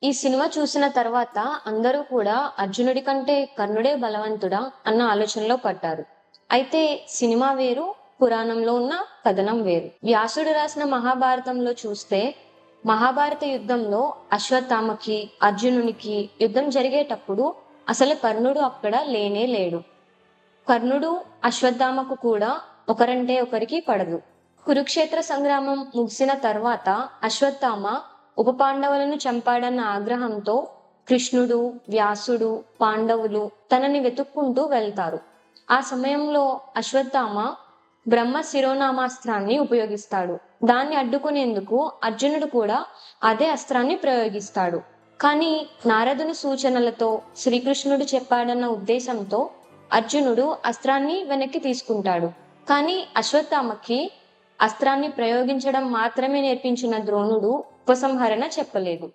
ఈ సినిమా చూసిన తర్వాత అందరూ కూడా అర్జునుడి కంటే కర్ణుడే బలవంతుడా అన్న ఆలోచనలో పడ్డారు. అయితే సినిమా వేరు, పురాణంలో ఉన్న కథనం వేరు. వ్యాసుడు రాసిన మహాభారతంలో చూస్తే మహాభారత యుద్ధంలో అశ్వత్థామకి, అర్జునునికి యుద్ధం జరిగేటప్పుడు అసలు కర్ణుడు అక్కడ లేనే లేడు. కర్ణుడు, అశ్వత్థామకు కూడా ఒకరంటే ఒకరికి పడదు. కురుక్షేత్ర సంగ్రామం ముగిసిన తర్వాత అశ్వత్థామ ఉప పాండవులను చంపాడన్న ఆగ్రహంతో కృష్ణుడు, వ్యాసుడు, పాండవులు తనని వెతుక్కుంటూ వెళ్తారు. ఆ సమయంలో అశ్వత్థామ బ్రహ్మ శిరోనామాస్త్రాన్ని ఉపయోగిస్తాడు. దాన్ని అడ్డుకునేందుకు అర్జునుడు కూడా అదే అస్త్రాన్ని ప్రయోగిస్తాడు. కానీ నారదుని సూచనలతో శ్రీకృష్ణుడు చెప్పాడన్న ఉద్దేశంతో అర్జునుడు అస్త్రాన్ని వెనక్కి తీసుకుంటాడు. కానీ అశ్వత్థామకి అస్త్రాన్ని ప్రయోగించడం మాత్రమే నేర్పించిన ద్రోణుడు ఉపసంహరణ చెప్పలేదు.